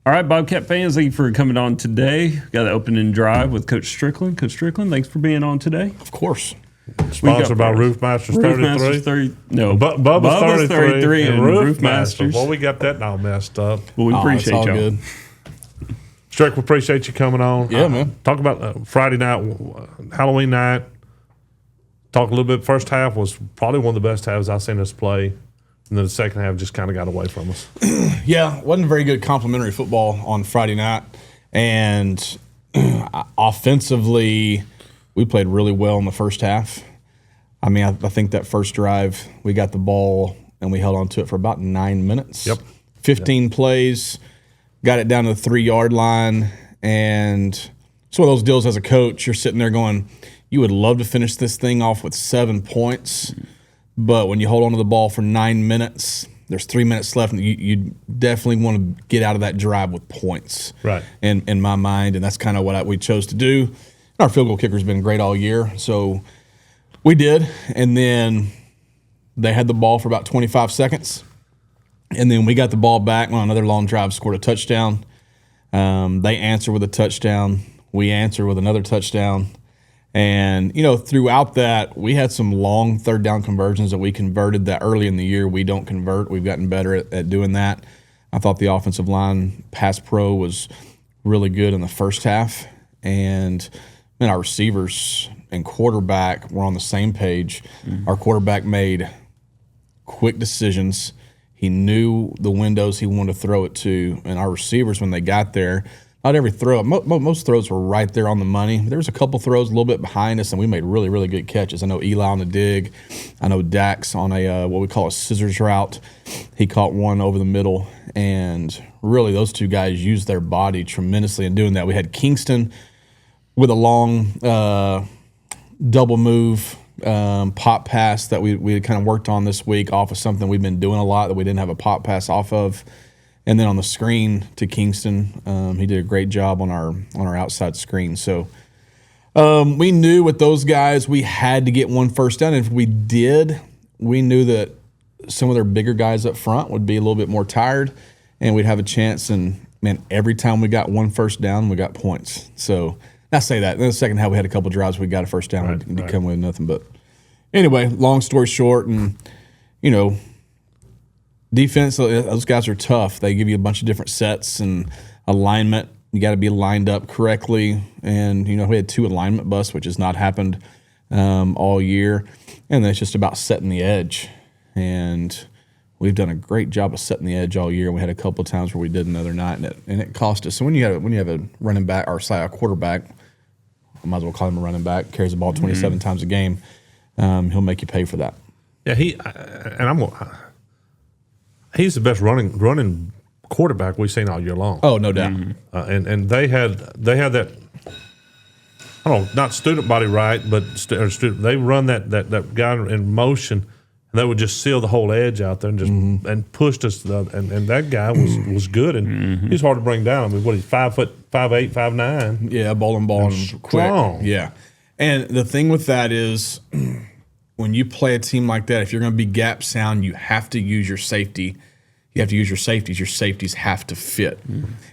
All right, Bobcat fans, thank you for coming on today. Got the opening drive with Coach Strickland. Coach Strickland, thanks for being on today. Of course. Sponsored by Roof Masters 33. Bubba's 33 and Roof Masters. Well, we got that all messed up. Well, we appreciate y'all. Good. Strick, we appreciate you coming on. Yeah, man. Talk about Friday night, Halloween night. Talk a little bit. First half was probably one of the best halves I've seen us play. And then the second half just kind of got away from us. Yeah, wasn't very good complimentary football on Friday night. And offensively, we played really well in the first half. I mean, I think that first drive, we got the ball and we held on to it for about 9 minutes. 15 plays, got it down to the 3-yard line. And it's one of those deals as a coach, you're sitting there going, you would love to finish this thing off with 7 points. But when you hold on to the ball for 9 minutes, there's 3 minutes left, and you definitely want to get out of that drive with points. Right. In my mind, and that's kind of what we chose to do. Our field goal kicker's been great all year, so we did. And then they had the ball for about 25 seconds, and then we got the ball back on another long drive, scored a touchdown. They answered with a touchdown. We answered with another touchdown. And, you know, throughout that, we had some long third down conversions that we converted that early in the year we don't convert. We've gotten better at doing that. I thought the offensive line pass pro was really good in the first half. And, man, our receivers and quarterback were on the same page. Our quarterback made quick decisions. He knew the windows he wanted to throw it to. And our receivers, when they got there, not every throw. Most throws were right there on the money. There was a couple throws a little bit behind us, and we made really, really good catches. I know Eli on the dig. I know Dax on a what we call a scissors route. He caught one over the middle, and really those two guys used their body tremendously in doing that. We had Kingston with a long double move pop pass that we kind of worked on this week off of something we've been doing a lot that we didn't have a pop pass off of. And then on the screen to Kingston, he did a great job on our outside screen. So we knew with those guys we had to get one first down. And if we did, we knew that some of their bigger guys up front would be a little bit more tired, and we'd have a chance. And, man, every time we got one first down, we got points. So I say that. In the second half, we had a couple drives. We got a first down. We come with nothing. But anyway, long story short, and, you know, defense, those guys are tough. They give you a bunch of different sets and alignment. You got to be lined up correctly. And, you know, we had 2 alignment busts, which has not happened all year. And then it's just about setting the edge. And we've done a great job of setting the edge all year. We had a couple of times where we did another night, and it cost us. So when you have a running back or a quarterback, I might as well call him a running back, carries the ball 27 times a game, he'll make you pay for that. Yeah, he's the best running quarterback we've seen all year long. Oh, no doubt. And they had that. I don't know, not student body right, but they run that guy in motion, and they would just seal the whole edge out there and just and pushed us. And that guy was good, and he's hard to bring down. I mean, what he's 5'8", 5'9". Yeah, ball and strong. Quick. Yeah, and the thing with that is, when you play a team like that, if you're going to be gap sound, you have to use your safety. You have to use your safeties. Your safeties have to fit.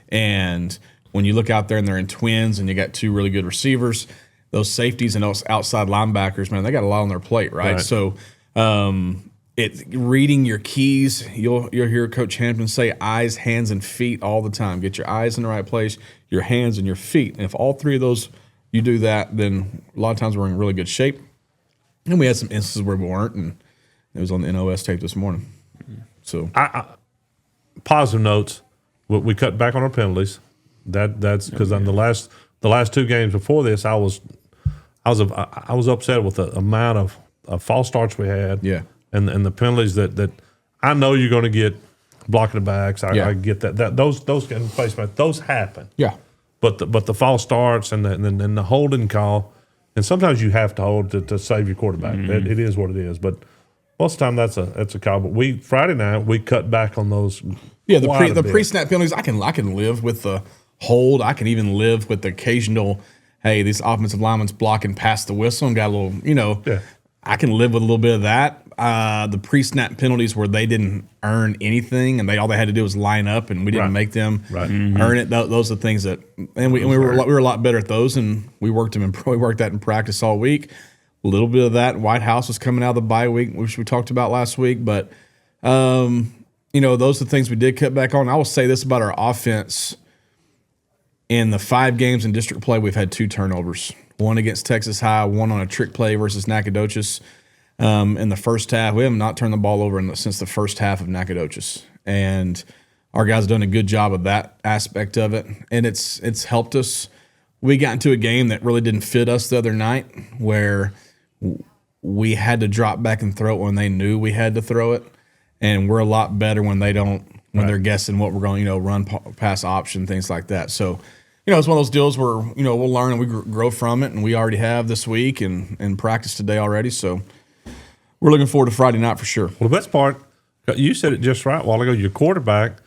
And when you look out there and they're in twins and you got 2 really good receivers, those safeties and those outside linebackers, man, they got a lot on their plate, right? So it's reading your keys. You'll hear Coach Hampton say eyes, hands, and feet all the time. Get your eyes in the right place, your hands and your feet. And if all 3 of those you do that, then a lot of times we're in really good shape. And we had some instances where we weren't, and it was on the NOS tape this morning. So, positive notes. We cut back on our penalties. That's because on the last 2 games before this, I was upset with the amount of false starts we had. Yeah, and the penalties that I know you're going to get blocking the backs. I get that. Those kind of placements, those happen. Yeah, but the false starts and the holding call. And sometimes you have to hold to save your quarterback. It is what it is. But most of the time that's a call. But Friday night we cut back on those. Yeah, the pre-snap penalties. I can live with the hold. I can even live with the occasional. Hey, these offensive linemen's blocking past the whistle and got a little. You know, I can live with a little bit of that. the pre-snap penalties where they didn't earn anything, and all they had to do was line up, and we didn't make them earn it. Those are the things that, and we were a lot better at those, and we worked that in practice all week. A little bit of that. White House was coming out of the bye week, which we talked about last week, but those are the things we did cut back on. I will say this about our offense: in the 5 games in district play, we've had 2 turnovers. One against Texas High, one on a trick play versus Nacogdoches. In the first half, we have not turned the ball over since the first half of Nacogdoches, and our guys have done a good job of that aspect of it, and it's helped us. We got into a game that really didn't fit us the other night, where we had to drop back and throw it when they knew we had to throw it, and we're a lot better when they don't, when they're guessing what we're going, run, pass option, things like that. So, it's one of those deals where, we'll learn and we grow from it, and we already have this week and practice today already. So we're looking forward to Friday night for sure. Well, the best part, you said it just right a while ago, your quarterback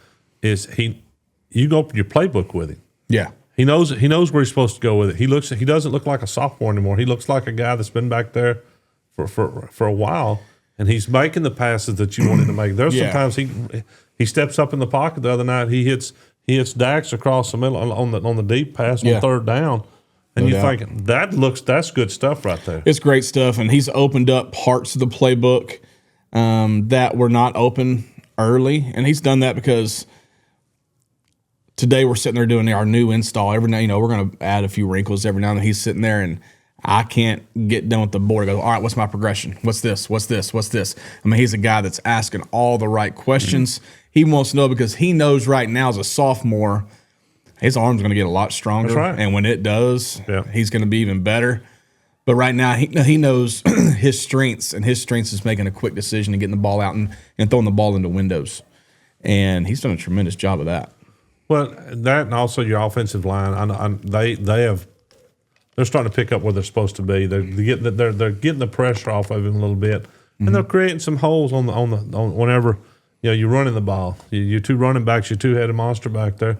you go up your playbook with him. Yeah. He knows where he's supposed to go with it. He doesn't look like a sophomore anymore. He looks like a guy that's been back there for a while, and he's making the passes that you want him to make. There's sometimes he steps up in the pocket. The other night he hits Dax across the middle on the deep pass on 3rd down, and you think that's good stuff right there. It's great stuff, and he's opened up parts of the playbook that were not open early, and he's done that because today we're sitting there doing our new install. Every now, we're going to add a few wrinkles every now and then. He's sitting there, and I can't get done with the board. I go, all right, what's my progression? What's this? What's this? What's this? I mean, he's a guy that's asking all the right questions. He wants to know because he knows right now as a sophomore, his arm's going to get a lot stronger. That's right. And when it does, he's going to be even better. But right now, he knows his strengths, and his strengths is making a quick decision and getting the ball out and throwing the ball into windows. And he's done a tremendous job of that. Well, that and also your offensive line, they're starting to pick up where they're supposed to be. They're getting the pressure off of him a little bit, and they're creating some holes on whenever you're running the ball. Your 2 running backs, your 2-headed monster back there,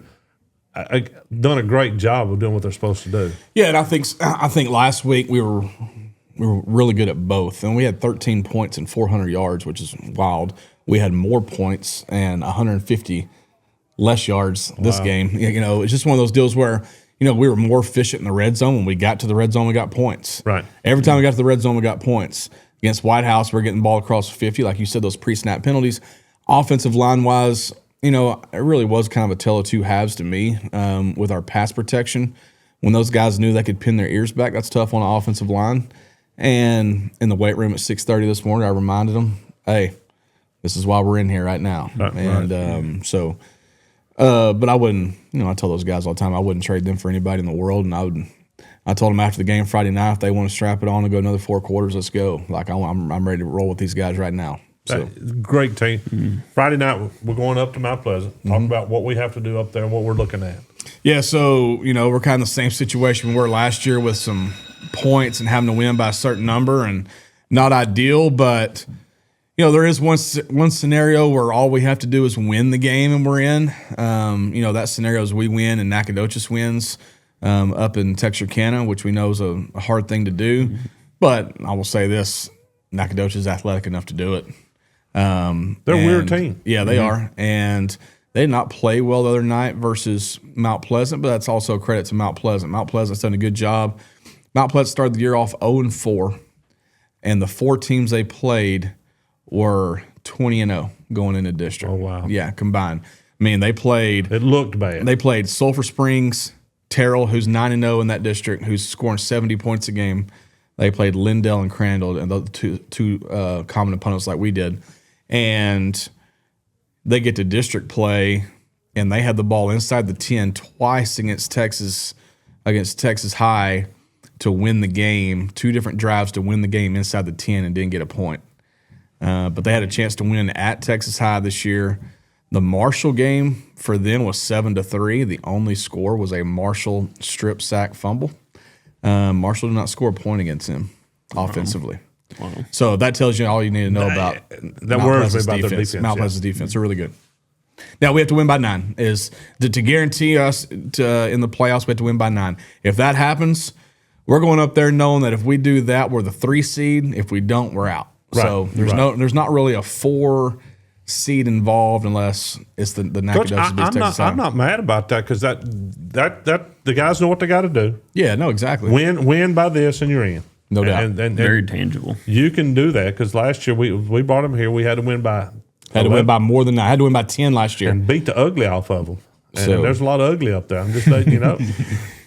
done a great job of doing what they're supposed to do. Yeah, and I think last week we were really good at both, and we had 13 points and 400 yards, which is wild. We had more points and 150 less yards this game. It's just one of those deals where we were more efficient in the red zone. When we got to the red zone, we got points. Right. Every time we got to the red zone, we got points. Against White House, we're getting the ball across 50. Like you said, those pre-snap penalties. Offensive line-wise, it really was kind of a tale of 2 halves to me with our pass protection. When those guys knew they could pin their ears back, that's tough on the offensive line. And in the weight room at 6:30 this morning, I reminded them, hey, this is why we're in here right now. But I wouldn't, I tell those guys all the time, I wouldn't trade them for anybody in the world. And I told them after the game Friday night, if they want to strap it on and go another 4 quarters, let's go. Like I'm ready to roll with these guys right now. So great team. Friday night we're going up to Mount Pleasant. Talk about what we have to do up there and what we're looking at. Yeah, so we're kind of the same situation we were last year with some points and having to win by a certain number, and not ideal, but. There is one scenario where all we have to do is win the game and we're in. That scenario is we win and Nacogdoches wins up in Texarkana, which we know is a hard thing to do. But I will say this, Nacogdoches is athletic enough to do it. They're a weird team. Yeah, they are. And they did not play well the other night versus Mount Pleasant, but that's also a credit to Mount Pleasant. Mount Pleasant's done a good job. Mount Pleasant started the year off 0-4, and the 4 teams they played were 20-0 going into district. Oh, wow. Yeah, combined. I mean, they played. It looked bad. They played Sulphur Springs, Terrell, who's 9-0 in that district, who's scoring 70 points a game. They played Lindell and Crandall, and the two common opponents like we did. And they get to district play, and they had the ball inside the 10 twice against Texas High to win the game. 2 different drives to win the game inside the 10 and didn't get a point. But they had a chance to win at Texas High this year. The Marshall game for them was 7-3. The only score was a Marshall strip sack fumble. Marshall did not score a point against them offensively. Wow. So that tells you all you need to know about that worries me about their defense. Mount Pleasant's defense. They're really good. Now we have to win by 9. Is to guarantee us in the playoffs, we have to win by 9. If that happens, we're going up there knowing that if we do that, we're the 3 seed. If we don't, we're out. So there's not really a 4 seed involved unless it's the Coach, Nacogdoches. I'm not mad about that because that the guys know what they got to do. Yeah, no, exactly. Win by this, and you're in. No doubt. And Very tangible. You can do that because last year we brought them here. We had to win by more than that. I had to win by 10 last year and beat the ugly off of them. And So- there's a lot of ugly up there. I'm just letting you know.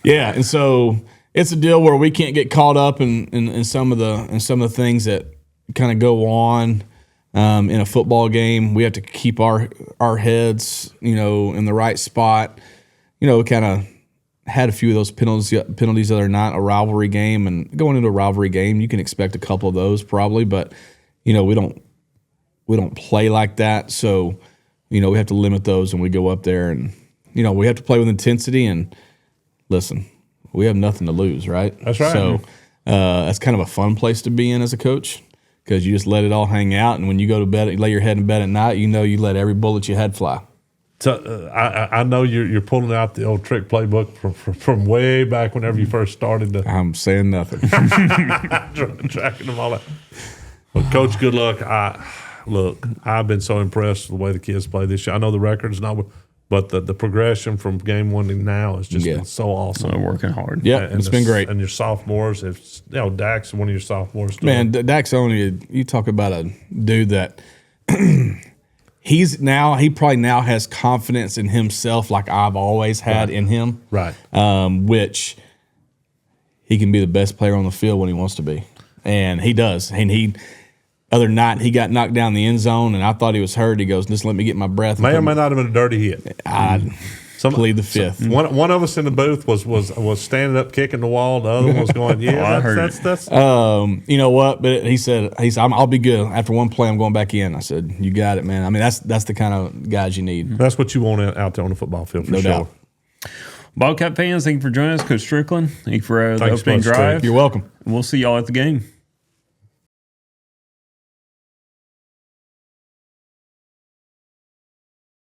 Yeah, and so it's a deal where we can't get caught up in some of the things that kind of go on in a football game. We have to keep our heads, in the right spot. We kind of had a few of those penalties the other night, a rivalry game, and going into a rivalry game, you can expect a couple of those probably, but we don't play like that, so we have to limit those when we go up there, and we have to play with intensity. And listen, we have nothing to lose, right? That's right. So that's kind of a fun place to be in as a coach because you just let it all hang out, and when you go to bed, you lay your head in bed at night, you let every bullet you had fly. So I know you're pulling out the old trick playbook from way back whenever you first started to I'm saying nothing. tracking them all out. Well, Coach, good luck. I've been so impressed with the way the kids play this year. I know the record's not, but the progression from game 1 to now has just been so awesome. They're working hard. Yeah, it's been great. And your sophomores, Dax, one of your sophomores. Man, Dax only, you talk about a dude that he probably now has confidence in himself like I've always had in him. Right. Which he can be the best player on the field when he wants to be. And he does. And other night he got knocked down the end zone and I thought he was hurt. He goes, just let me get my breath. May or may not have been a dirty hit. I plead the fifth. One of us in the booth was standing up kicking the wall. The other one was going, that's you know what? But he said, I'll be good. After one play, I'm going back in. I said, you got it, man. I mean, that's the kind of guys you need. That's what you want out there on the football field for No sure. doubt. Bobcat fans, thank you for joining us. Coach Strickland, thank you for the Thanks opening much, drive. Strick. You're welcome. We'll see y'all at the game.